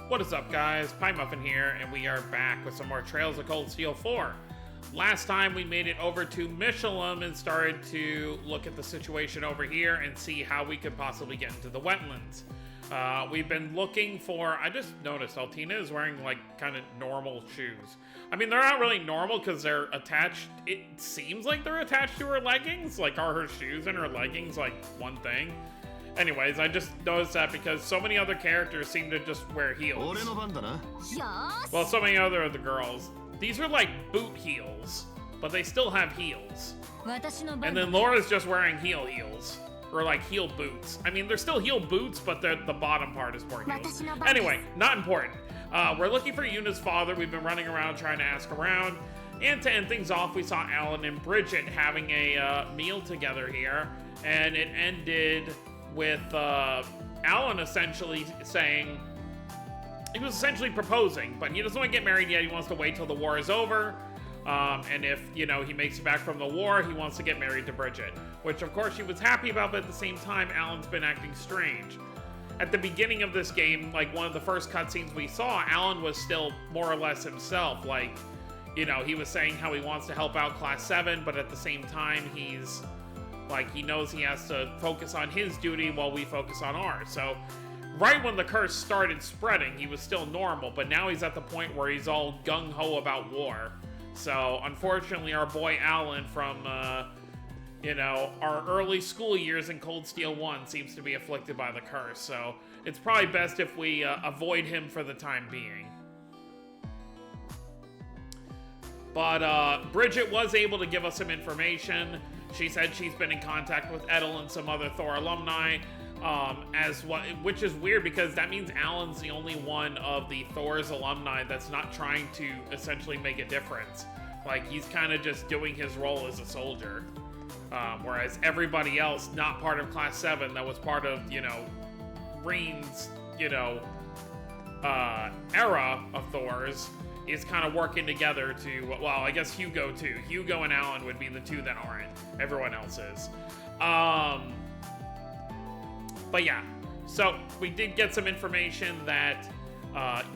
What is up, guys? Pie Muffin here, and we are back with some more Trails of Cold Steel 4. Last time we made it over to Michelin and started to look at the situation over here and see how we could possibly get into the wetlands. We've been looking for... I just noticed Altina is wearing, like, kind of normal shoes. I mean, they're not really normal because they're attached... It seems like they're attached to her leggings. Like, are her shoes and her leggings, like, one thing? Anyways, I just noticed that because so many other characters seem to just wear heels. Well, so many other of the girls. These are like boot heels, but they still have heels. And then Laura's just wearing heels. Or like heel boots. I mean, they're still heel boots, but the bottom part is more heels. Anyway, not important. We're looking for Yuna's father. We've been running around trying to ask around. And to end things off, we saw Alan and Bridget having a meal together here. And it ended with Alan essentially saying, he was essentially proposing, but he doesn't want to get married yet. He wants to wait till the war is over. And if, you know, he makes it back from the war, he wants to get married to Bridget. Which, of course, she was happy about, but at the same time, Alan's been acting strange. At the beginning of this game, like, one of the first cutscenes we saw, Alan was still more or less himself. Like, you know, he was saying how he wants to help out Class 7, but at the same time, he's... like, he knows he has to focus on his duty while we focus on ours. So, right when the curse started spreading, he was still normal, but now he's at the point where he's all gung-ho about war. So, unfortunately, our boy Alan from, you know, our early school years in Cold Steel 1 seems to be afflicted by the curse. So, it's probably best if we avoid him for the time being. But Bridget was able to give us some information. She said she's been in contact with Edel and some other Thor alumni, which is weird because that means Alan's the only one of the Thor's alumni that's not trying to essentially make a difference. Like, he's kind of just doing his role as a soldier. Whereas everybody else, not part of Class 7, that was part of, you know, Reen's, you know, era of Thor's, is kind of working together to, well, I guess Hugo too. Hugo and Alan would be the two that aren't. Everyone else is. But yeah, so we did get some information that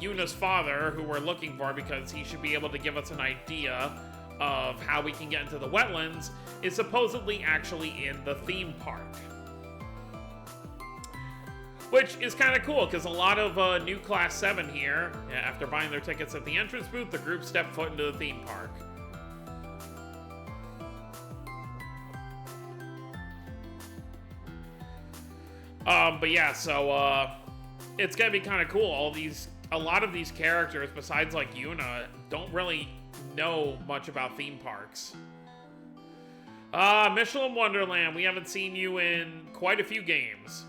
Yuna's father, who we're looking for because he should be able to give us an idea of how we can get into the wetlands, is supposedly actually in the theme park. Which is kind of cool, because a lot of new Class 7 here, after buying their tickets at the entrance booth, the group stepped foot into the theme park. But yeah, so, it's gonna be kind of cool. A lot of these characters, besides, like, Yuna, don't really know much about theme parks. Michelin Wonderland, we haven't seen you in quite a few games.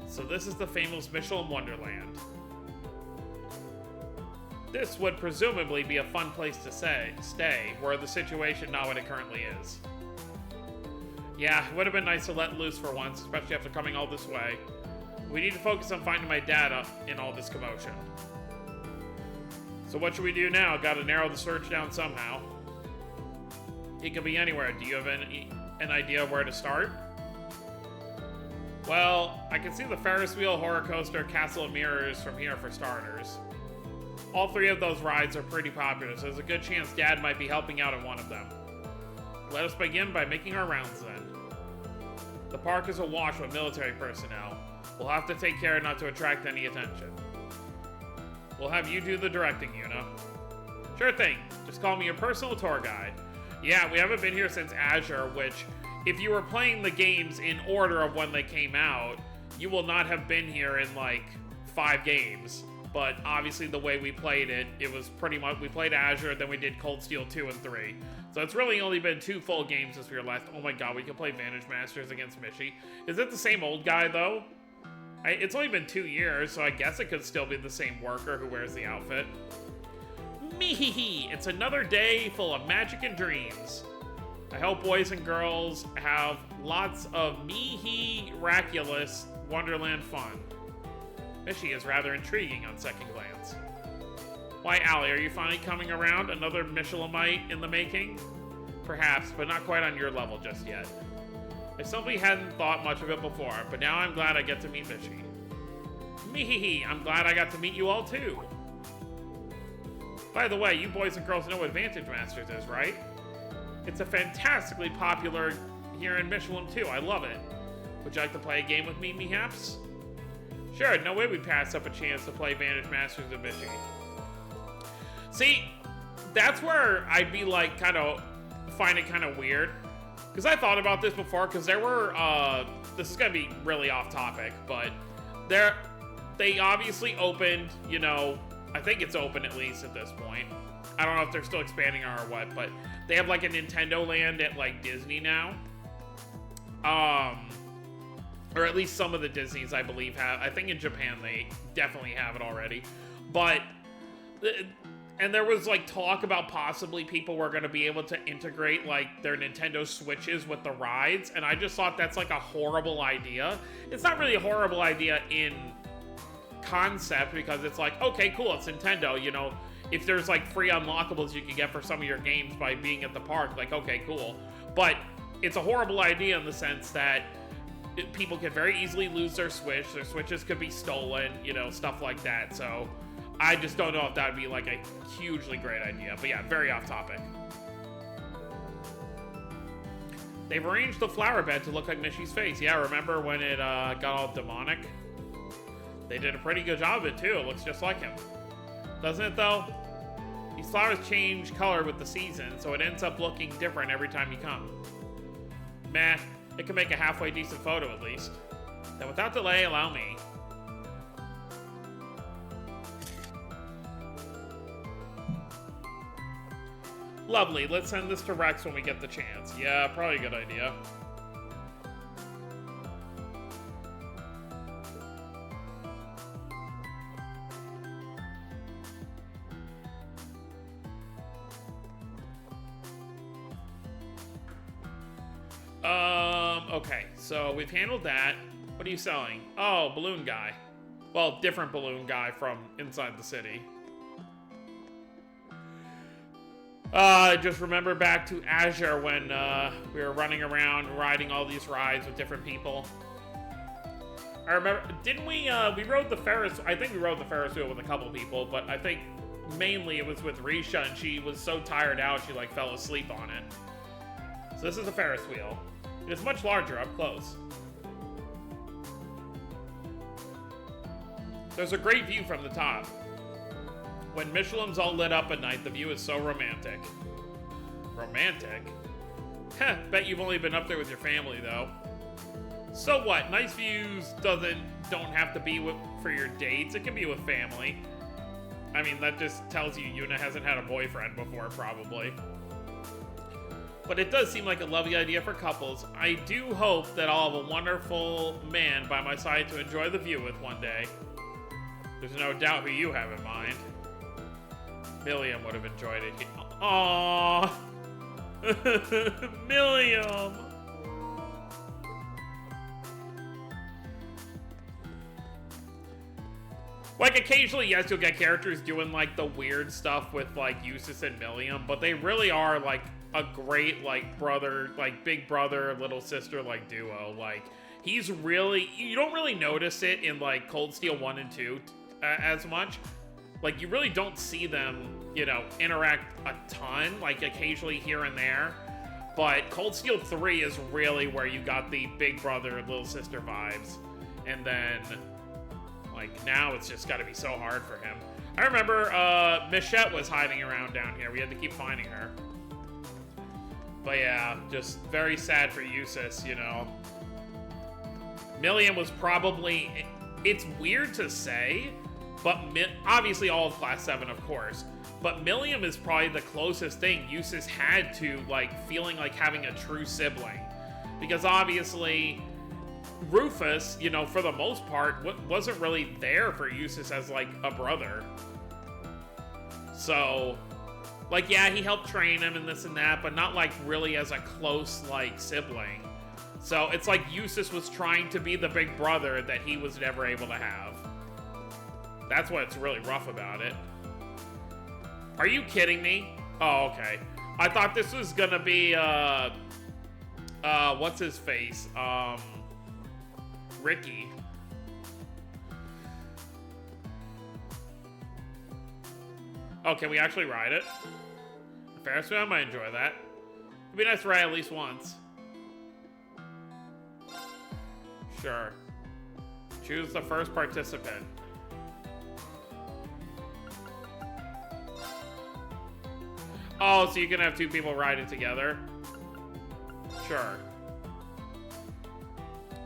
So this is the famous Michelin Wonderland. This would presumably be a fun place to stay, were the situation not what it currently is. Yeah, it would have been nice to let loose for once, especially after coming all this way. We need to focus on finding my dad in all this commotion. So what should we do now? Gotta narrow the search down somehow. He could be anywhere. Do you have an idea of where to start? Well, I can see the Ferris wheel, horror coaster, Castle of Mirrors from here for starters. All three of those rides are pretty popular, so there's a good chance Dad might be helping out in one of them. Let us begin by making our rounds then. The park is awash with military personnel. We'll have to take care not to attract any attention. We'll have you do the directing, Yuna. Sure thing. Just call me your personal tour guide. Yeah, we haven't been here since Azure, which... if you were playing the games in order of when they came out, you will not have been here in, like, 5 games. But obviously the way we played it, it was pretty much, we played Azure, then we did Cold Steel 2 and 3. So it's really only been 2 full games since we were last. Oh my god, we can play Vantage Masters against Mishi. Is it the same old guy, though? It's only been 2 years, so I guess it could still be the same worker who wears the outfit. Mehehe! It's another day full of magic and dreams. I hope boys and girls have lots of miraculous Wonderland fun. Mishi is rather intriguing on second glance. Why, Allie, are you finally coming around? Another Michelinite in the making? Perhaps, but not quite on your level just yet. I simply hadn't thought much of it before, but now I'm glad I get to meet Mishi. Mehehe, I'm glad I got to meet you all too. By the way, you boys and girls know what Vantage Masters is, right? It's a fantastically popular here in Michelin too. I love it. Would you like to play a game with me, mehaps? Sure, no way we'd pass up a chance to play Vantage Masters with Mishi. See, that's where I'd be like find it kind of weird. Because I thought about this before, because there were, this is going to be really off topic, but they obviously opened, you know, I think it's open at least at this point. I don't know if they're still expanding or what, but they have like a Nintendo Land at like Disney now. Or at least some of the Disneys, I believe, have. I think in Japan they definitely have it already. But, and there was like talk about possibly people were going to be able to integrate like their Nintendo Switches with the rides. And I just thought that's like a horrible idea. It's not really a horrible idea in concept, because it's like, okay, cool, it's Nintendo, you know, if there's like free unlockables you can get for some of your games by being at the park, like, okay, cool. But it's a horrible idea in the sense that people can very easily lose their Switches could be stolen, you know, stuff like that. So I just don't know if that would be like a hugely great idea. But yeah, very off topic. They've arranged the flower bed to look like Mishi's face. Yeah, remember when it got all demonic? They did a pretty good job of it too. It looks just like him. Doesn't it though? These flowers change color with the season, so it ends up looking different every time you come. Meh, it can make a halfway decent photo at least. Then without delay, allow me. Lovely, let's send this to Rex when we get the chance. Yeah, probably a good idea. Okay, so we've handled that. What are you selling? Oh, balloon guy. Well, different balloon guy from inside the city. Just remember back to Azure when we were running around riding all these rides with different people. I remember, didn't we rode the Ferris, I think we rode the Ferris wheel with a couple people, but I think mainly it was with Risha, and she was so tired out she like fell asleep on it. So this is the Ferris wheel. It is much larger up close. There's a great view from the top. When Michelin's all lit up at night, the view is so romantic. Romantic? Heh, bet you've only been up there with your family, though. So what? Nice views don't have to be for your dates. It can be with family. I mean, that just tells you Yuna hasn't had a boyfriend before, probably. But it does seem like a lovely idea for couples. I do hope that I'll have a wonderful man by my side to enjoy the view with one day. There's no doubt who you have in mind. Milliam would have enjoyed it. Aww! Milliam! Like, occasionally, yes, you'll get characters doing, like, the weird stuff with, like, Eustace and Milliam, but they really are, like, a great, like, brother, like, big brother, little sister, like, duo. Like, he's really, you don't really notice it in, like, Cold Steel 1 and 2 as much. Like, you really don't see them, you know, interact a ton, like, occasionally here and there. But Cold Steel 3 is really where you got the big brother, little sister vibes. And then, like, now it's just gotta be so hard for him. I remember, Michette was hiding around down here. We had to keep finding her. But yeah, just very sad for Eustace, you know. Milliam was probably, it's weird to say, but obviously all of Class 7, of course. But Milliam is probably the closest thing Eustace had to, like, feeling like having a true sibling. Because obviously, Rufus, you know, for the most part, wasn't really there for Eustace as, like, a brother. So, like, yeah, he helped train him and this and that, but not, like, really as a close, like, sibling. So, it's like Eustace was trying to be the big brother that he was never able to have. That's what's really rough about it. Are you kidding me? Oh, okay. I thought this was gonna be, what's his face? Ricky. Oh, can we actually ride it? Ferris wheel, I might enjoy that. It'd be nice to ride at least once. Sure. Choose the first participant. Oh, so you can have two people ride it together? Sure.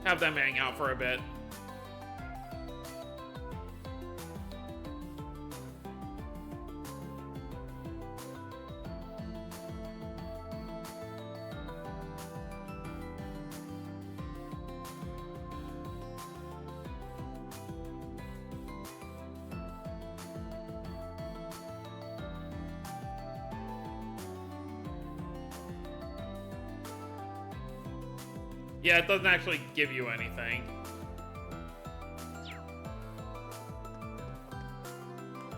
Have them hang out for a bit. Yeah, it doesn't actually give you anything.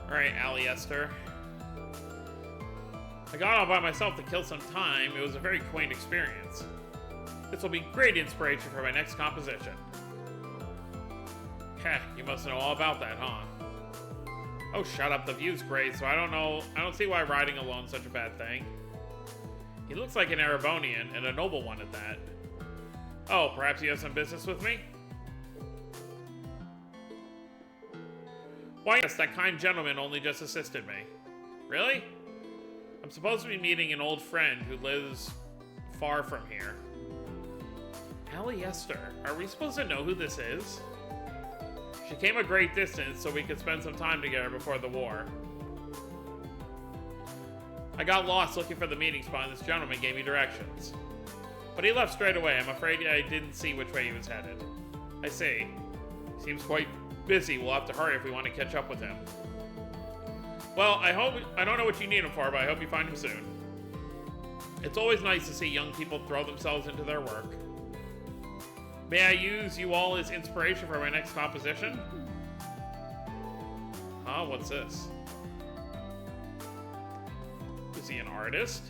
Alright, Aliester. I got out by myself to kill some time. It was a very quaint experience. This will be great inspiration for my next composition. Heh, you must know all about that, huh? Oh, shut up. The view's great, so I don't see why riding alone's such a bad thing. He looks like an Erebonian, and a noble one at that. Oh, perhaps you have some business with me? Why, yes, that kind gentleman only just assisted me. Really? I'm supposed to be meeting an old friend who lives far from here. Aliester, are we supposed to know who this is? She came a great distance so we could spend some time together before the war. I got lost looking for the meeting spot and this gentleman gave me directions. But he left straight away. I'm afraid I didn't see which way he was headed. I see. He seems quite busy. We'll have to hurry if we want to catch up with him. Well, I don't know what you need him for, but I hope you find him soon. It's always nice to see young people throw themselves into their work. May I use you all as inspiration for my next composition? Huh? What's this? Is he an artist?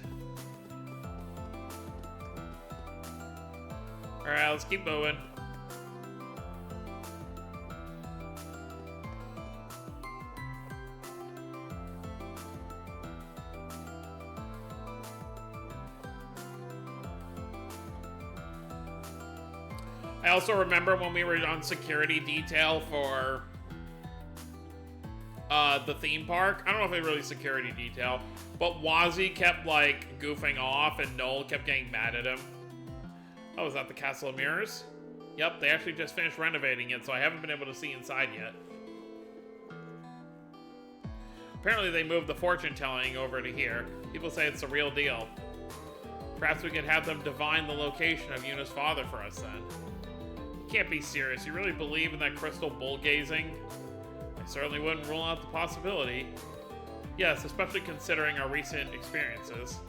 Alright, let's keep moving. I also remember when we were on security detail for the theme park. I don't know if it really security detail, but Wazzy kept like goofing off and Noel kept getting mad at him. Oh, is that the Castle of Mirrors? Yep, they actually just finished renovating it, so I haven't been able to see inside yet. Apparently they moved the fortune telling over to here. People say it's the real deal. Perhaps we could have them divine the location of Yuna's father for us then. You can't be serious. You really believe in that crystal bull gazing? I certainly wouldn't rule out the possibility. Yes, especially considering our recent experiences.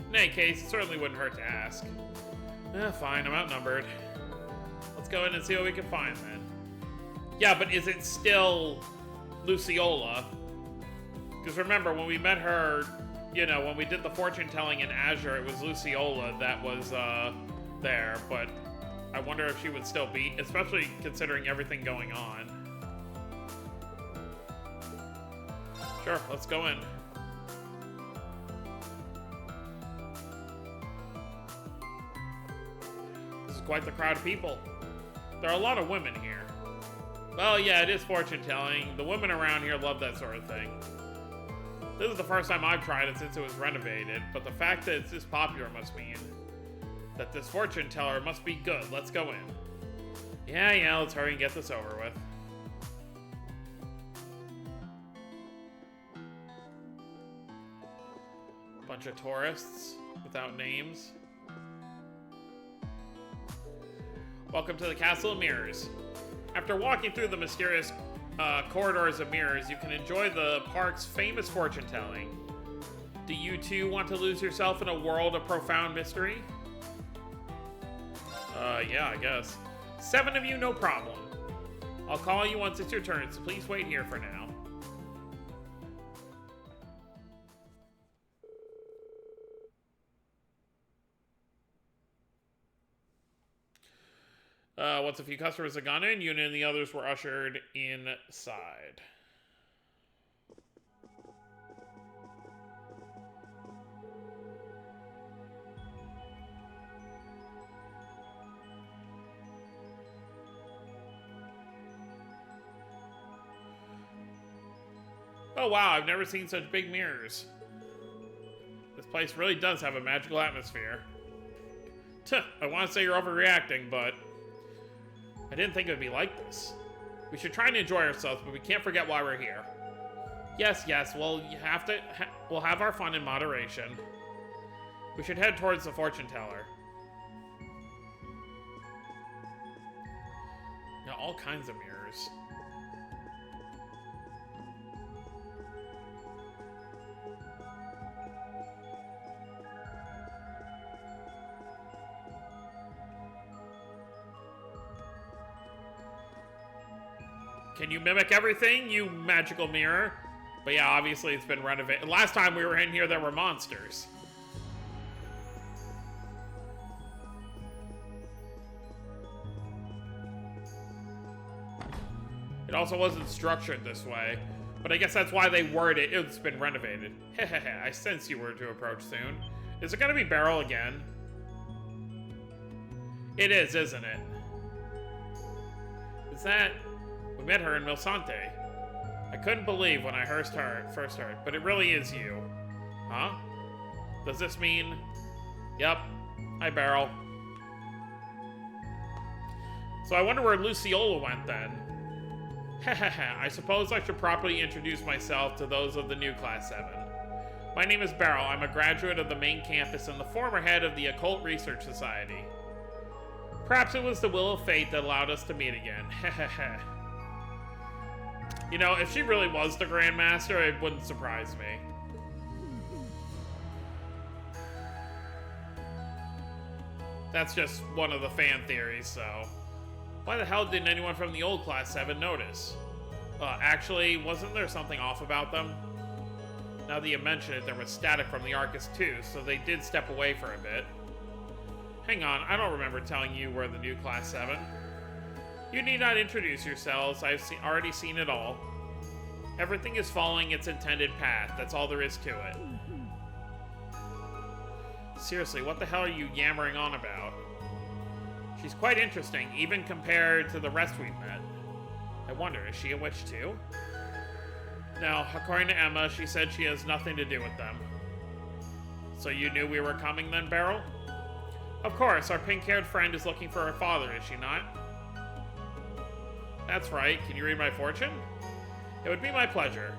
In any case, it certainly wouldn't hurt to ask. Fine, I'm outnumbered. Let's go in and see what we can find then. Yeah, but is it still Luciola? Because remember, when we met her, you know, when we did the fortune telling in Azure, it was Luciola that was there, but I wonder if she would still be, especially considering everything going on. Sure, let's go in. This is quite the crowd of people. There are a lot of women here. Well, yeah, it is fortune telling. The women around here love that sort of thing. This is the first time I've tried it since it was renovated, but the fact that it's this popular must mean that this fortune teller must be good. Let's go in. Yeah, let's hurry and get this over with. Bunch of tourists without names. Welcome to the Castle of Mirrors. After walking through the mysterious corridors of mirrors, you can enjoy the park's famous fortune telling. Do you too want to lose yourself in a world of profound mystery? Yeah, I guess. 7 of you, no problem. I'll call you once it's your turn, so please wait here for now. Once a few customers had gone in, Yuna and the others were ushered inside. Oh wow, I've never seen such big mirrors. This place really does have a magical atmosphere. Tuh, I want to say you're overreacting, but I didn't think it would be like this. We should try and enjoy ourselves, but we can't forget why we're here. Yes, we'll have our fun in moderation. We should head towards the fortune teller. Yeah, all kinds of mirrors. Can you mimic everything, you magical mirror? But yeah, obviously it's been renovated. Last time we were in here, there were monsters. It also wasn't structured this way, but I guess that's why they worded it. It's been renovated. Hehehe, I sense you were to approach soon. Is it gonna be Beryl again? It is, isn't it? Is that... We met her in Milsante. I couldn't believe when I first heard, but it really is you. Huh? Does this mean... Yep. Hi, Beryl. So I wonder where Luciola went then. Hehehe, I suppose I should properly introduce myself to those of the new Class 7. My name is Beryl. I'm a graduate of the main campus and the former head of the Occult Research Society. Perhaps it was the will of fate that allowed us to meet again. Hehehe. You know, if she really was the Grandmaster, it wouldn't surprise me. That's just one of the fan theories, so... Why the hell didn't anyone from the old Class 7 notice? Actually, wasn't there something off about them? Now that you mention it, there was static from the Arcus too, so they did step away for a bit. Hang on, I don't remember telling you we're the new Class 7. You need not introduce yourselves, I've already seen it all. Everything is following its intended path, that's all there is to it. Seriously, what the hell are you yammering on about? She's quite interesting, even compared to the rest we've met. I wonder, is she a witch too? No, according to Emma, she said she has nothing to do with them. So you knew we were coming then, Beryl? Of course, our pink-haired friend is looking for her father, is she not? That's right. Can you read my fortune? It would be my pleasure.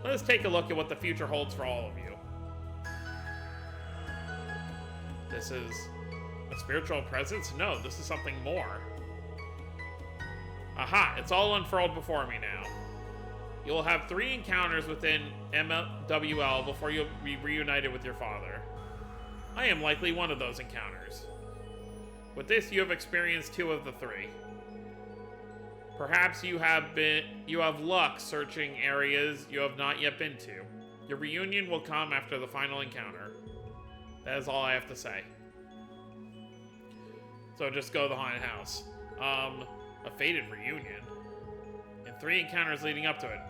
Let us take a look at what the future holds for all of you. This is a spiritual presence? No, this is something more. Aha, it's all unfurled before me now. You will have 3 encounters within MWL before you'll be reunited with your father. I am likely one of those encounters. With this, you have experienced 2 of the 3. Perhaps you have luck searching areas you have not yet been to. Your reunion will come after the final encounter. That is all I have to say. So just go to the haunted house. A fated reunion. And 3 encounters leading up to it.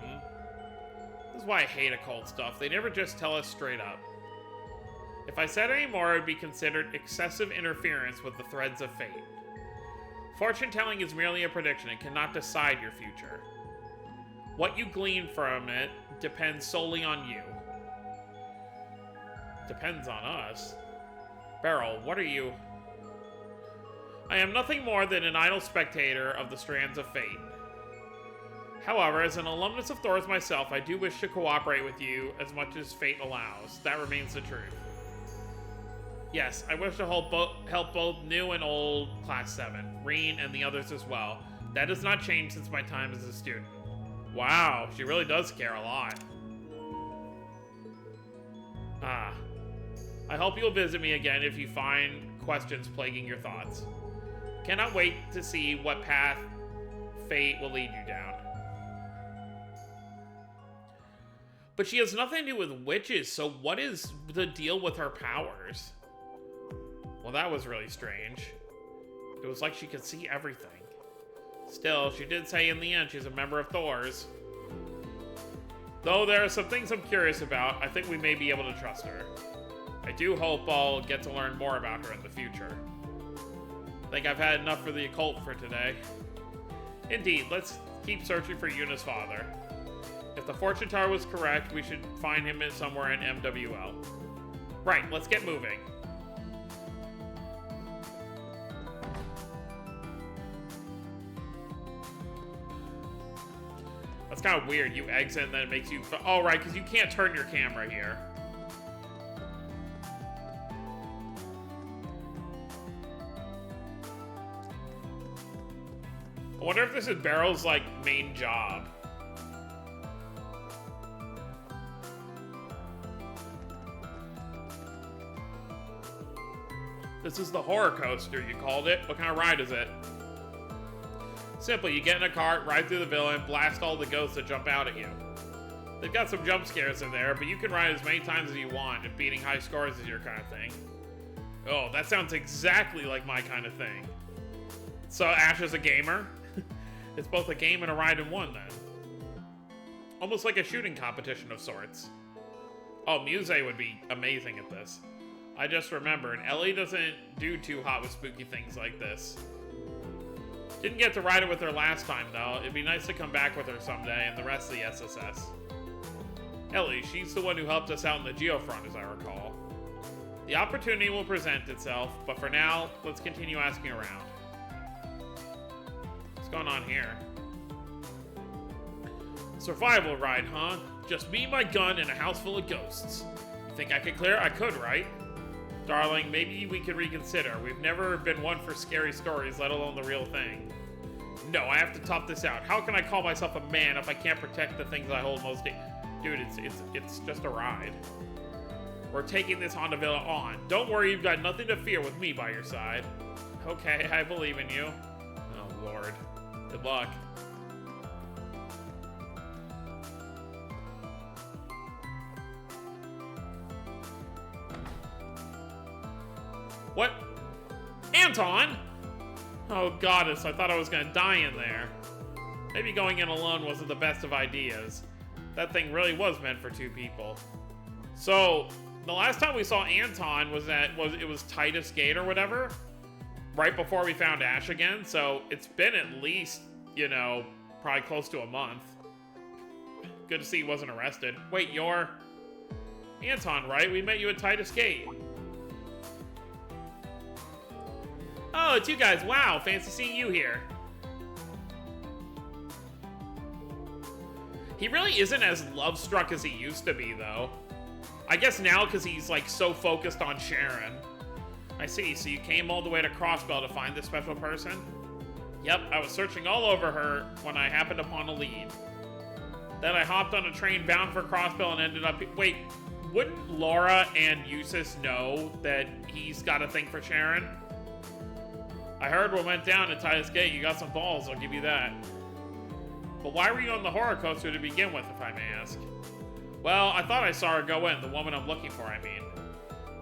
This is why I hate occult stuff. They never just tell us straight up. If I said any more, it would be considered excessive interference with the threads of fate. Fortune-telling is merely a prediction and cannot decide your future. What you glean from it depends solely on you. Depends on us. Beryl, what are you? I am nothing more than an idle spectator of the strands of fate. However, as an alumnus of Thor's myself, I do wish to cooperate with you as much as fate allows. That remains the truth. Yes, I wish to help both new and old Class 7, Reen and the others as well. That has not changed since my time as a student. Wow, she really does care a lot. Ah. I hope you'll visit me again if you find questions plaguing your thoughts. Cannot wait to see what path fate will lead you down. But she has nothing to do with witches, so what is the deal with her powers? Well, that was really strange. It was like she could see everything. Still, she did say in the end she's a member of Thor's. Though there are some things I'm curious about, I think we may be able to trust her. I do hope I'll get to learn more about her in the future. I think I've had enough for the occult for today. Indeed, let's keep searching for Yuna's father. If the fortune teller was correct, we should find him somewhere in MWL. Right, let's get moving. That's kind of weird. You exit and then it makes you... Oh, right, because you can't turn your camera here. I wonder if this is Barrel's, like, main job. This is the horror coaster, you called it. What kind of ride is it? Simply, you get in a cart, ride through the villa, and blast all the ghosts that jump out at you. They've got some jump scares in there, but you can ride as many times as you want if beating high scores is your kind of thing. Oh, that sounds exactly like my kind of thing. So Ash is a gamer? It's both a game and a ride in one, then. Almost like a shooting competition of sorts. Oh, Muse would be amazing at this. I just remembered, Ellie doesn't do too hot with spooky things like this. Didn't get to ride it with her last time, though. It'd be nice to come back with her someday and the rest of the SSS. Ellie, she's the one who helped us out in the Geofront, as I recall. The opportunity will present itself, but for now, let's continue asking around. What's going on here? Survival ride, huh? Just me, my gun, and a house full of ghosts. You think I could clear it? I could, right? Darling, maybe we could reconsider. We've never been one for scary stories, let alone the real thing. No, I have to top this out. How can I call myself a man if I can't protect the things I hold most dear? Dude, it's just a ride. We're taking this Honda Villa on. Don't worry, you've got nothing to fear with me by your side. Okay, I believe in you. Oh, Lord. Good luck. What? Anton? Oh, goddess, I thought I was gonna die in there. Maybe going in alone wasn't the best of ideas. That thing really was meant for two people. So, the last time we saw Anton was it was Titus Gate or whatever? Right before we found Ash again, so it's been at least, you know, probably close to a month. Good to see he wasn't arrested. Wait, you're... Anton, right? We met you at Titus Gate. Oh, it's you guys. Wow, fancy seeing you here. He really isn't as love-struck as he used to be, though. I guess now because he's, like, so focused on Sharon. I see, so you came all the way to Crossbell to find this special person? Yep, I was searching all over her when I happened upon a lead. Then I hopped on a train bound for Crossbell and ended up... Wait, wouldn't Laura and Eustace know that he's got a thing for Sharon? I heard what went down at Titus Gate. You got some balls, I'll give you that. But why were you on the horror coaster to begin with, if I may ask? Well, I thought I saw her go in, the woman I'm looking for, I mean.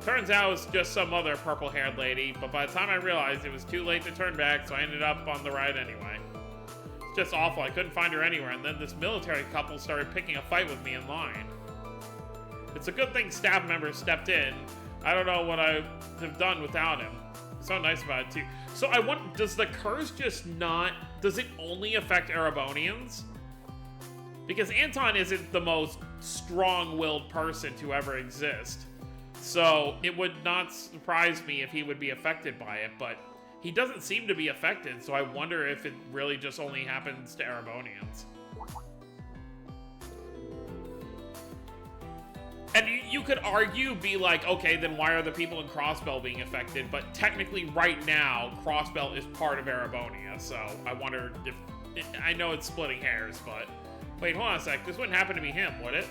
Turns out it was just some other purple-haired lady, but by the time I realized it was too late to turn back, so I ended up on the ride anyway. It's just awful, I couldn't find her anywhere, and then this military couple started picking a fight with me in line. It's a good thing staff members stepped in. I don't know what I would have done without him. So nice about it, too. So I wonder, does the curse just not... Does it only affect Erebonians? Because Anton isn't the most strong-willed person to ever exist. So it would not surprise me if he would be affected by it, but he doesn't seem to be affected, so I wonder if it really just only happens to Erebonians. And you could argue, be like, okay, then why are the people in Crossbell being affected? But technically, right now, Crossbell is part of Erebonia, so I wonder if... I know it's splitting hairs, but... Wait, hold on a sec. This wouldn't happen to be him, would it?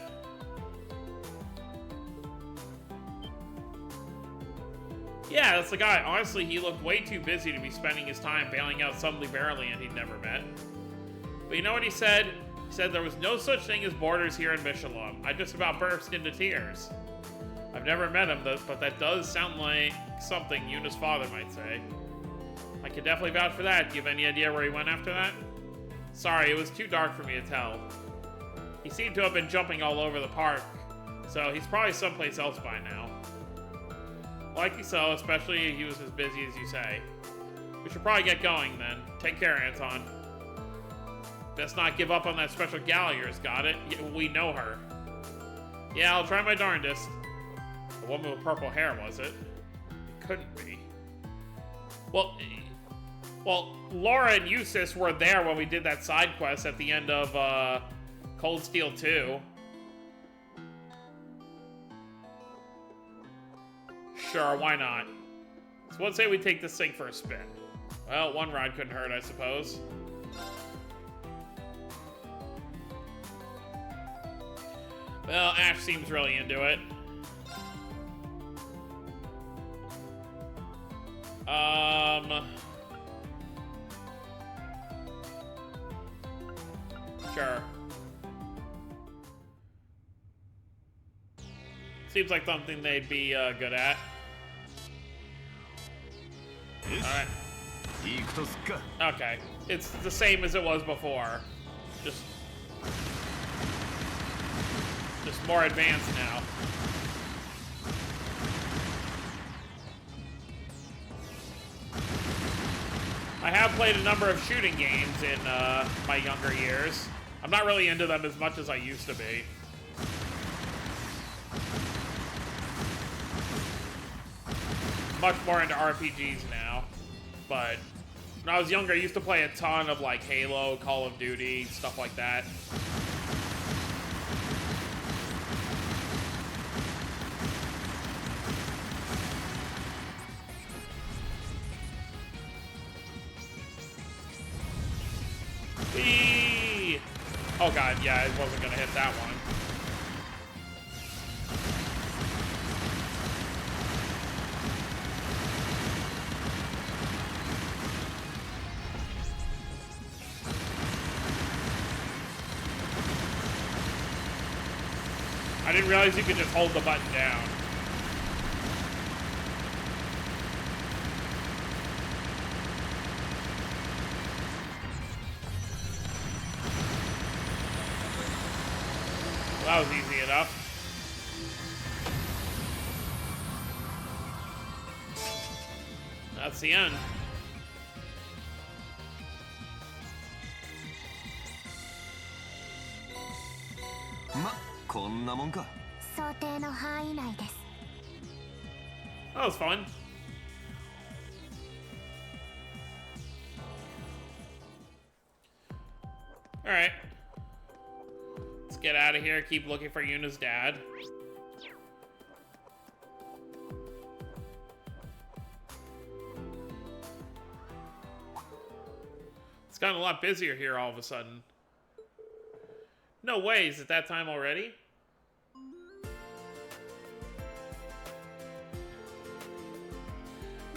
Yeah, that's the guy. Honestly, he looked way too busy to be spending his time bailing out some Liberalian he'd never met. But you know what he said? He said there was no such thing as borders here in Michelin. I just about burst into tears. I've never met him, but that does sound like something Yuna's father might say. I can definitely vouch for that. Do you have any idea where he went after that? Sorry, it was too dark for me to tell. He seemed to have been jumping all over the park, so he's probably someplace else by now. Likely so, especially if he was as busy as you say. We should probably get going then. Take care, Anton. Best not give up on that special gal of yours, got it? We know her. Yeah, I'll try my darndest. The woman with purple hair, was it? It couldn't be. Well, Laura and Eustace were there when we did that side quest at the end of Cold Steel 2. Sure, why not? So let's say we take this thing for a spin. Well, one ride couldn't hurt, I suppose. Well, Ash seems really into it. Sure. Seems like something they'd be good at. Alright. Okay. It's the same as it was before. Just more advanced now. I have played a number of shooting games in my younger years. I'm not really into them as much as I used to be. Much more into RPGs now. But when I was younger, I used to play a ton of like Halo, Call of Duty, stuff like that. Eee! Oh god, yeah, I wasn't gonna hit that one. I didn't realize you could just hold the button down. Well, that was easy enough. That's the end. That was fun. Alright. Let's get out of here. Keep looking for Yuna's dad. It's gotten a lot busier here all of a sudden. No way, is it that time already?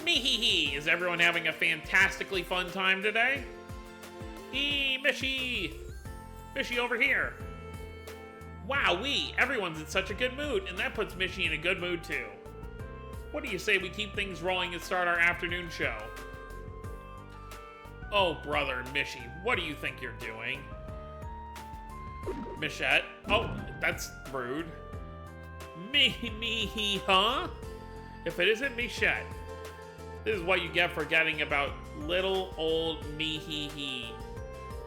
Meehee! Is everyone having a fantastically fun time today? Mishy! Mishy over here! Wowee! Everyone's in such a good mood, and that puts Mishy in a good mood too. What do you say we keep things rolling and start our afternoon show? Oh, brother, Mishy, what do you think you're doing? Michette? Oh, that's rude. Me, huh? If it isn't Michette, this is what you get for forgetting about little old me.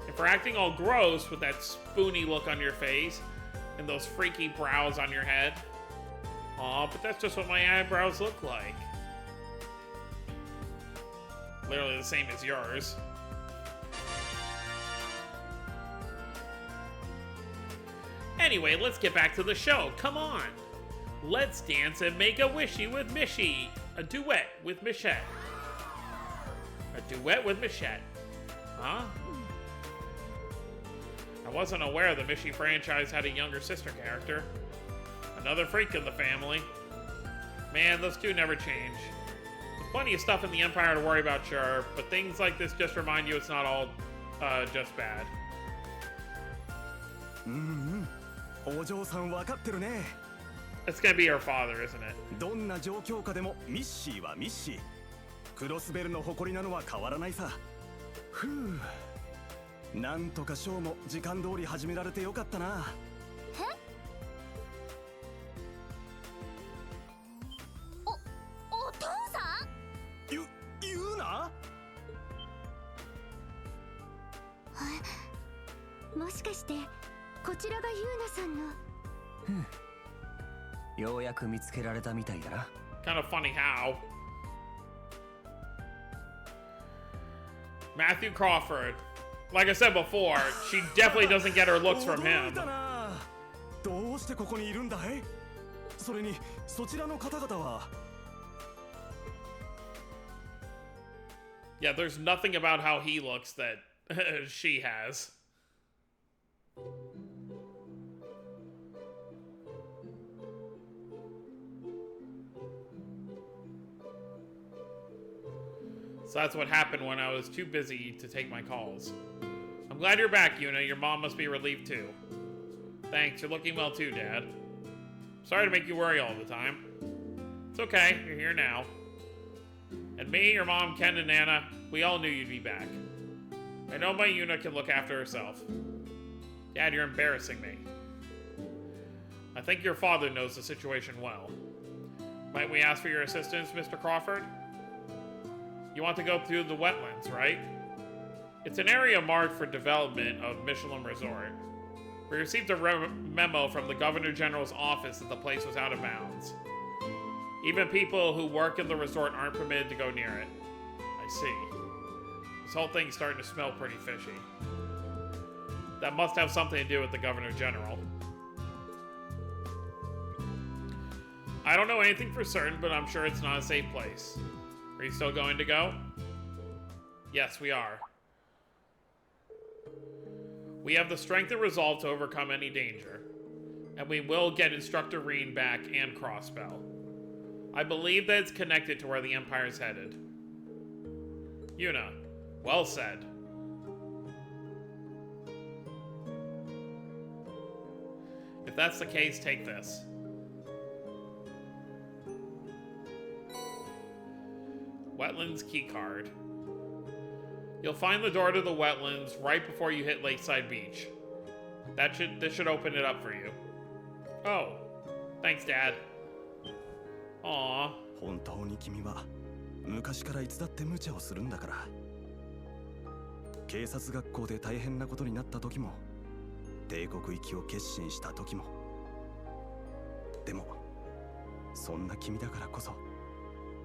And for acting all gross with that spoony look on your face and those freaky brows on your head. Aw, but that's just what my eyebrows look like. Literally the same as yours. Anyway, let's get back to the show. Come on. Let's dance and make a wishy with Mishy. A duet with Michette. A duet with Michette. Huh? I wasn't aware the Mishy franchise had a younger sister character. Another freak in the family. Man, those two never change. There's plenty of stuff in the Empire to worry about, sure, but things like this just remind you it's not all just bad. It's gonna be her father, isn't it? クロスベルの誇りなのは変わらないさ。ふう、なんとかショーも時間通り始められてよかったな。お父さん？言うな。もしかしてこちらがユーナさんの。ようやく見つけられたみたいだな。Kind of funny how Matthew Crawford, like I said before, she definitely doesn't get her looks from him. どうしてここにいるんだい？それにそちらの方々は。Yeah, there's nothing about how he looks that she has. So that's what happened when I was too busy to take my calls. I'm glad you're back, Yuna. Your mom must be relieved too. Thanks, you're looking well too, Dad. Sorry to make you worry all the time. It's okay, you're here now. And me, your mom, Ken, and Nana, we all knew you'd be back. I know my Yuna can look after herself. Dad, you're embarrassing me. I think your father knows the situation well. Might we ask for your assistance, Mr. Crawford? You want to go through the wetlands, right? It's an area marked for development of Michelin Resort. We received a memo from the Governor General's office that the place was out of bounds. Even people who work in the resort aren't permitted to go near it. I see. This whole thing's starting to smell pretty fishy. That must have something to do with the Governor General. I don't know anything for certain, but I'm sure it's not a safe place. Are you still going to go? Yes, we are. We have the strength and resolve to overcome any danger. And we will get Instructor Reen back and Crossbell. I believe that it's connected to where the Empire is headed. Yuna, well said. If that's the case, take this. Wetlands keycard. You'll find the door to the wetlands right before you hit Lakeside Beach. This should open it up for you. Oh, thanks, Dad. Aww. 本当に君は昔からいつだって無茶をするんだから。警察学校で大変なことになった時も、帝国行きを決心した時も。でも、そんな君だからこそ、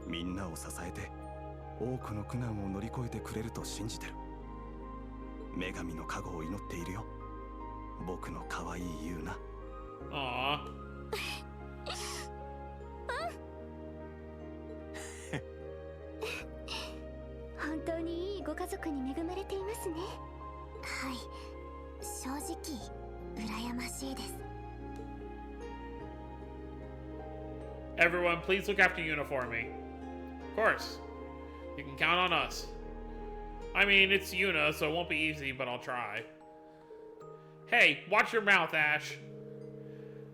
みんなを支えて、多くの苦難を乗り越えてくれると信じてる。女神の加護を祈っているよ。僕の可愛いユーナ。Aww. 本当にいいご家族に恵まれていますね。はい、正直羨ましいです。Everyone, please look after Yuna for me. Of course. You can count on us. I mean, it's Yuna, so it won't be easy, but I'll try. Hey, watch your mouth, Ash.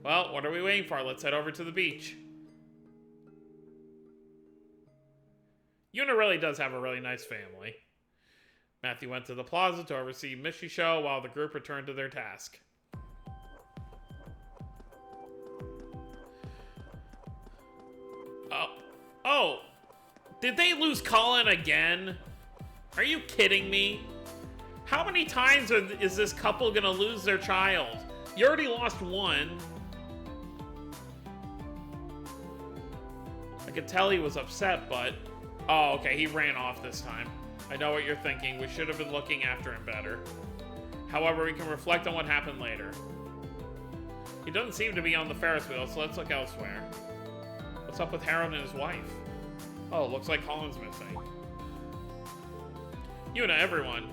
Well, what are we waiting for? Let's head over to the beach. Yuna really does have a really nice family. Matthew went to the plaza to oversee Mishy Show while the group returned to their task. Oh, did they lose Colin again? Are you kidding me? How many times is this couple gonna lose their child? You already lost one. I could tell he was upset, but... Oh, okay, he ran off this time. I know what you're thinking. We should have been looking after him better. However, we can reflect on what happened later. He doesn't seem to be on the Ferris wheel, so let's look elsewhere. What's up with Harold and his wife? Oh, looks like Colin's missing. Yuna, everyone.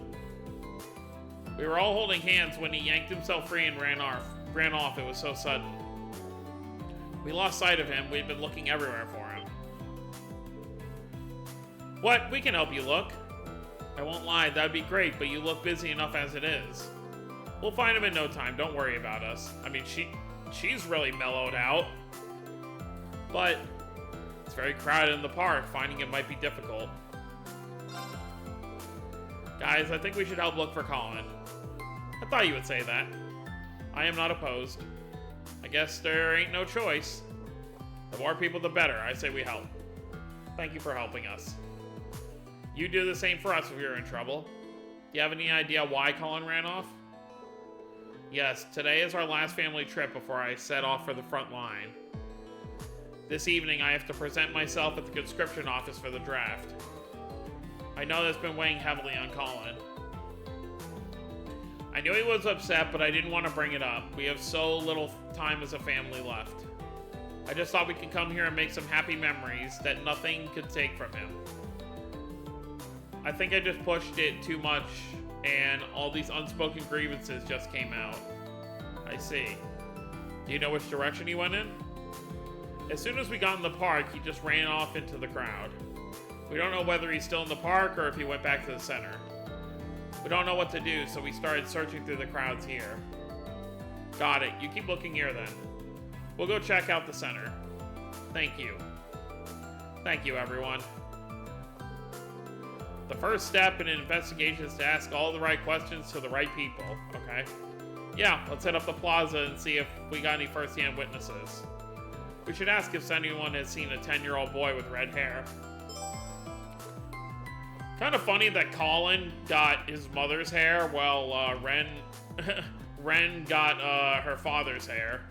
We were all holding hands when he yanked himself free and ran off. It was so sudden. We lost sight of him. We'd been looking everywhere for him. What? We can help you look. I won't lie, that'd be great, but you look busy enough as it is. We'll find him in no time. Don't worry about us. I mean, she's really mellowed out. But it's very crowded in the park. Finding him might be difficult. Guys, I think we should help look for Colin. I thought you would say that. I am not opposed. I guess there ain't no choice. The more people, the better. I say we help. Thank you for helping us. You do the same for us if you're in trouble. Do you have any idea why Colin ran off? Yes, today is our last family trip before I set off for the front line. This evening, I have to present myself at the conscription office for the draft. I know that's been weighing heavily on Colin. I knew he was upset, but I didn't want to bring it up. We have so little time as a family left. I just thought we could come here and make some happy memories that nothing could take from him. I think I just pushed it too much, and all these unspoken grievances just came out. I see. Do you know which direction he went in? As soon as we got in the park, he just ran off into the crowd. We don't know whether he's still in the park or if he went back to the center. We don't know what to do, so we started searching through the crowds here. Got it. You keep looking here then. We'll go check out the center. Thank you. Thank you, everyone. The first step in an investigation is to ask all the right questions to the right people, okay? Yeah, let's hit up the plaza and see if we got any first-hand witnesses. We should ask if anyone has seen a 10-year-old boy with red hair. Kind of funny that Colin got his mother's hair while Ren got her father's hair.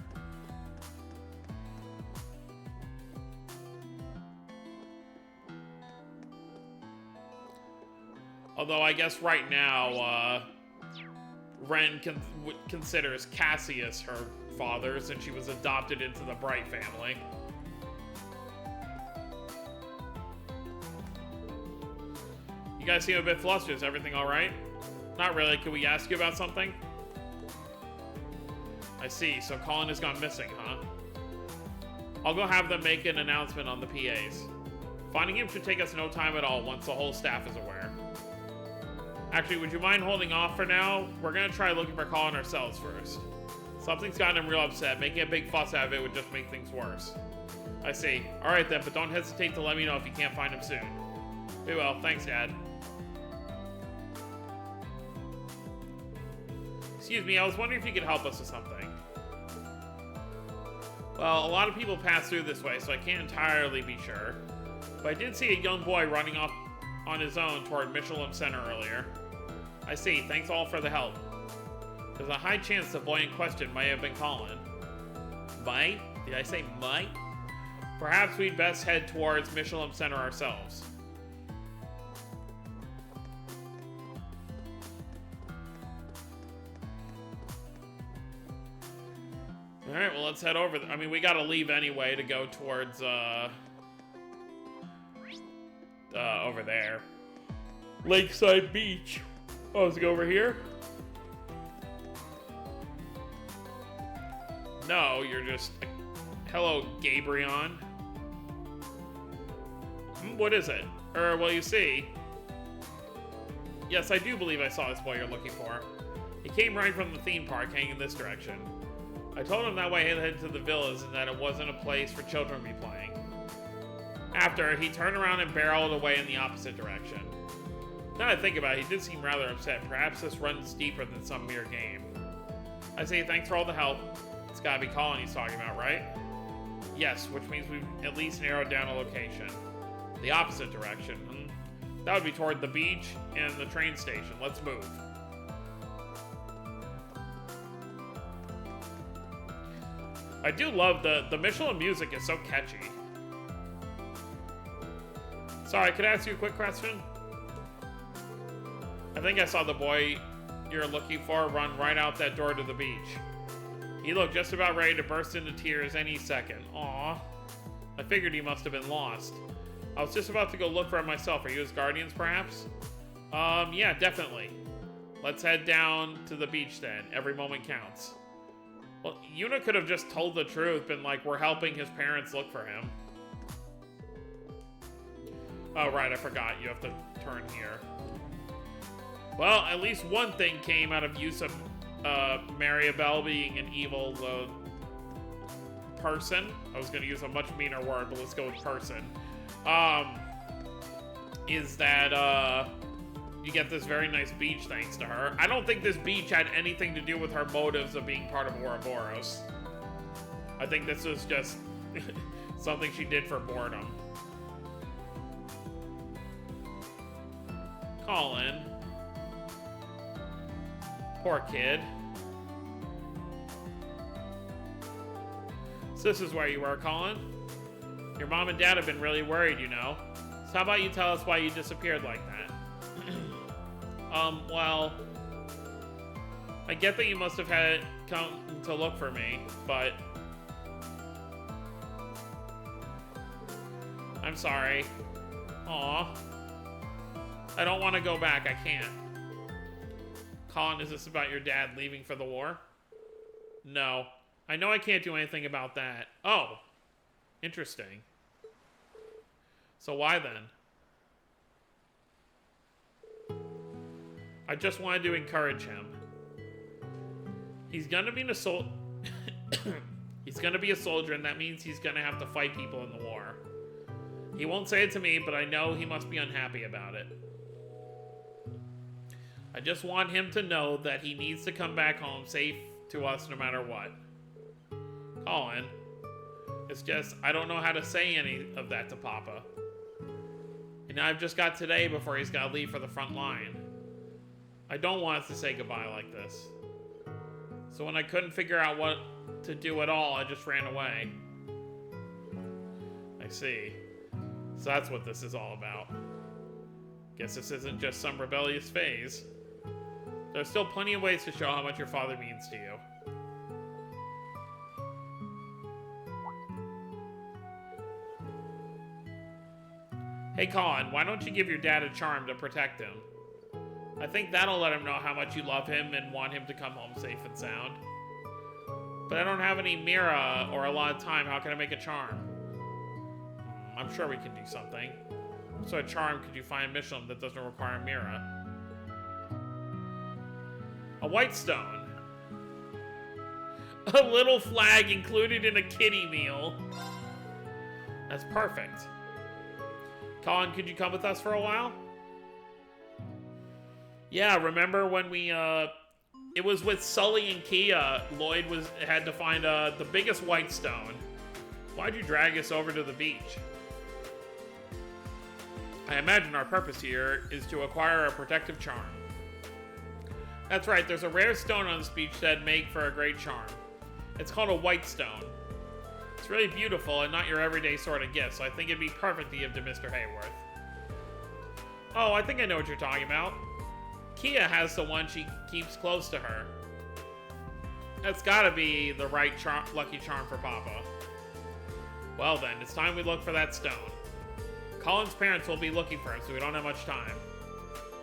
Although I guess right now, Ren considers Cassius her father since she was adopted into the Bright family. You guys seem a bit flustered. Is everything alright? Not really. Can we ask you about something? I see. So Colin has gone missing, huh? I'll go have them make an announcement on the PAs. Finding him should take us no time at all once the whole staff is aware. Actually, would you mind holding off for now? We're gonna try looking for Colin ourselves first. Something's gotten him real upset. Making a big fuss out of it would just make things worse. I see. Alright then, but don't hesitate to let me know if you can't find him soon. We will. Thanks, Dad. Excuse me, I was wondering if you could help us with something. Well, a lot of people pass through this way, so I can't entirely be sure. But I did see a young boy running off on his own toward Michelin Center earlier. I see. Thanks all for the help. There's a high chance the boy in question might have been Colin. Might? Did I say might? Perhaps we'd best head towards Michelin Center ourselves. Alright, well, let's head over. I mean, we gotta leave anyway to go towards, over there. Lakeside Beach. Oh, let's go over here? No, you're just... Hello, Gabrion. What is it? Well, you see... Yes, I do believe I saw this boy you're looking for. He came right from the theme park, heading in this direction. I told him that way he'd head to the villas and that it wasn't a place for children to be playing. After, he turned around and barreled away in the opposite direction. Now that I think about it, he did seem rather upset. Perhaps this runs deeper than some mere game. I say thanks for all the help. It's gotta be Colin he's talking about, right? Yes, which means we've at least narrowed down a location. The opposite direction. That would be toward the beach and the train station. Let's move. I do love the Michelin music is so catchy. Sorry, could I ask you a quick question? I think I saw the boy you're looking for run right out that door to the beach. He looked just about ready to burst into tears any second. Aww. I figured he must have been lost. I was just about to go look for him myself. Are you his guardians, perhaps? Yeah, definitely. Let's head down to the beach then. Every moment counts. Well, Yuna could have just told the truth, been like, we're helping his parents look for him. Oh, right, I forgot. You have to turn here. Well, at least one thing came out of use of Maribel being an evil person. I was going to use a much meaner word, but let's go with person. Is that you get this very nice beach thanks to her. I don't think this beach had anything to do with her motives of being part of Ouroboros. I think this was just something she did for boredom. Colin. Poor kid. So this is where you were, Colin. Your mom and dad have been really worried, you know. So how about you tell us why you disappeared like that? Well, I get that you must have had come to look for me, but I'm sorry. Aw. I don't want to go back. I can't. Colin, is this about your dad leaving for the war? No. I know I can't do anything about that. Oh. Interesting. So why then? I just wanted to encourage him. He's gonna be he's gonna be a soldier, and that means he's gonna have to fight people in the war. He won't say it to me, but I know he must be unhappy about it. I just want him to know that he needs to come back home safe to us no matter what. Colin, it's just, I don't know how to say any of that to Papa. And I've just got today before he's got to leave for the front line. I don't want us to say goodbye like this. So when I couldn't figure out what to do at all, I just ran away. I see. So that's what this is all about. Guess this isn't just some rebellious phase. There's still plenty of ways to show how much your father means to you. Hey Colin, why don't you give your dad a charm to protect him? I think that'll let him know how much you love him and want him to come home safe and sound. But I don't have any Mira or a lot of time. How can I make a charm? I'm sure we can do something. What sort of charm could you find in Michelin that doesn't require Mira? A white stone. A little flag included in a kiddie meal. That's perfect. Colin, could you come with us for a while? Yeah, remember when we, it was with Sully and Kia. Lloyd had to find, the biggest white stone. Why'd you drag us over to the beach? I imagine our purpose here is to acquire a protective charm. That's right, there's a rare stone on this beach that'd make for a great charm. It's called a white stone. It's really beautiful and not your everyday sort of gift, so I think it'd be perfect to give to Mr. Hayworth. Oh, I think I know what you're talking about. Kia has the one she keeps close to her. That's gotta be the right lucky charm for Papa. Well then, it's time we look for that stone. Colin's parents will be looking for him, so we don't have much time.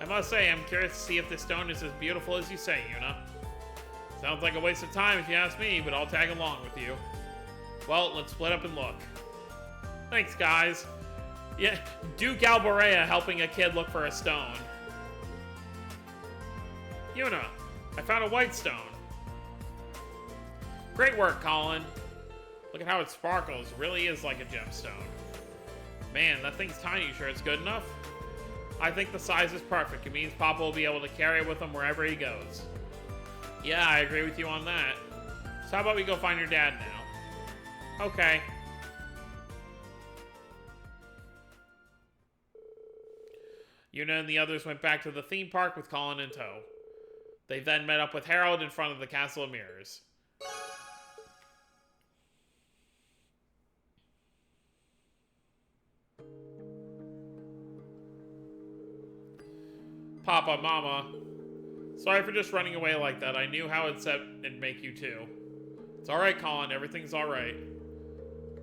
I must say, I'm curious to see if this stone is as beautiful as you say, Yuna. Sounds like a waste of time if you ask me, but I'll tag along with you. Well, let's split up and look. Thanks, guys. Yeah, Duke Alborea helping a kid look for a stone. Yuna, I found a white stone. Great work, Colin. Look at how it sparkles. Really is like a gemstone. Man, that thing's tiny. Sure it's good enough? I think the size is perfect. It means Papa will be able to carry it with him wherever he goes. Yeah, I agree with you on that. So how about we go find your dad now? Okay. Yuna and the others went back to the theme park with Colin in tow. They then met up with Harold in front of the Castle of Mirrors. Papa, Mama. Sorry for just running away like that. I knew how it'd make you too. It's alright, Colin. Everything's alright.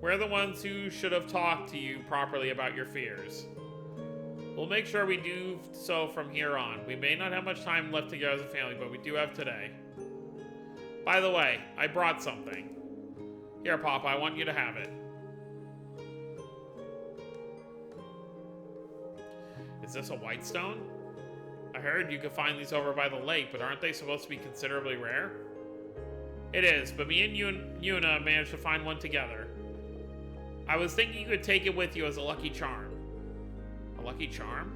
We're the ones who should have talked to you properly about your fears. We'll make sure we do so from here on. We may not have much time left together as a family, but we do have today. By the way, I brought something. Here, Papa, I want you to have it. Is this a white stone? I heard you could find these over by the lake, but aren't they supposed to be considerably rare? It is, but me and Yuna managed to find one together. I was thinking you could take it with you as a lucky charm. A lucky charm?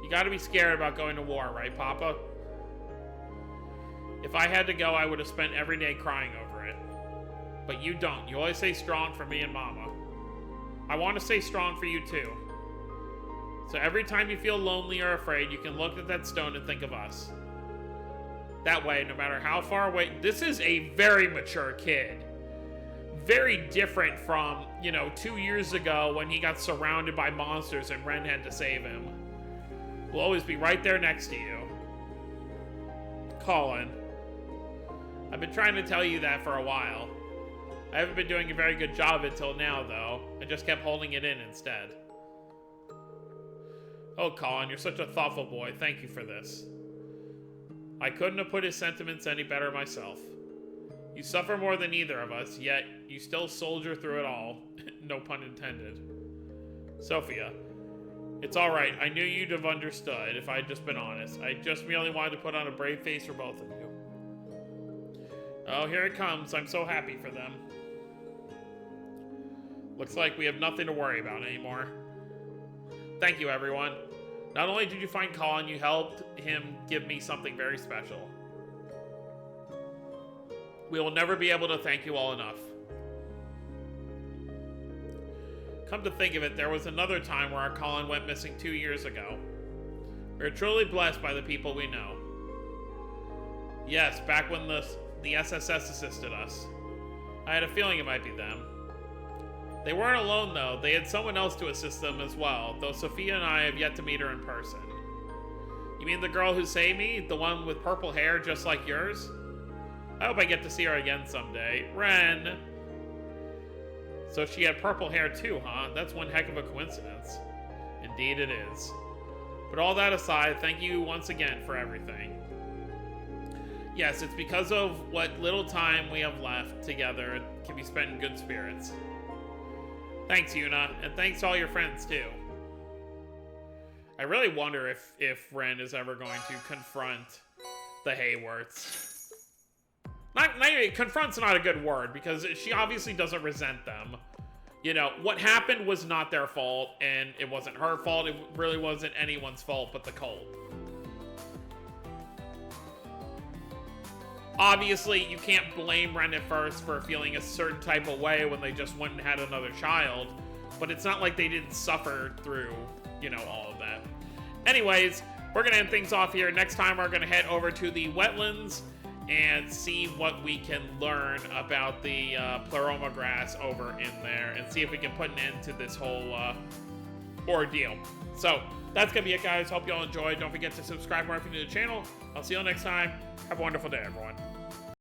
You gotta be scared about going to war, right, Papa? If I had to go, I would have spent every day crying over it. But you don't. You always stay strong for me and Mama. I want to stay strong for you, too. So every time you feel lonely or afraid, you can look at that stone and think of us. That way, no matter how far away... This is a very mature kid. Very different from, 2 years ago when he got surrounded by monsters and Ren had to save him. We'll always be right there next to you. Colin. I've been trying to tell you that for a while. I haven't been doing a very good job until now, though. I just kept holding it in instead. Oh, Colin, you're such a thoughtful boy. Thank you for this. I couldn't have put his sentiments any better myself. You suffer more than either of us, yet you still soldier through it all. No pun intended. Sophia. It's alright. I knew you'd have understood if I'd just been honest. I just merely wanted to put on a brave face for both of you. Oh, here it comes. I'm so happy for them. Looks like we have nothing to worry about anymore. Thank you, everyone. Not only did you find Colin, you helped him give me something very special. We will never be able to thank you all enough. Come to think of it, there was another time where our Colin went missing 2 years ago. We are truly blessed by the people we know. Yes, back when the SSS assisted us. I had a feeling it might be them. They weren't alone, though. They had someone else to assist them as well, though Sophia and I have yet to meet her in person. You mean the girl who saved me? The one with purple hair just like yours? I hope I get to see her again someday. Ren! So she had purple hair too, huh? That's one heck of a coincidence. Indeed it is. But all that aside, thank you once again for everything. Yes, it's because of what little time we have left together can be spent in good spirits. Thanks, Yuna, and thanks to all your friends, too. I really wonder if Ren is ever going to confront the Hayworths. Not confront's not a good word, because she obviously doesn't resent them. What happened was not their fault, and it wasn't her fault. It really wasn't anyone's fault but the cult. Obviously, you can't blame Ren at first for feeling a certain type of way when they just went and had another child, but it's not like they didn't suffer through, all of that. Anyways, we're going to end things off here. Next time, we're going to head over to the wetlands and see what we can learn about the pleroma grass over in there and see if we can put an end to this whole ordeal. So, that's going to be it, guys. Hope you all enjoyed. Don't forget to subscribe more if you're new to the channel. I'll see you all next time. Have a wonderful day, everyone.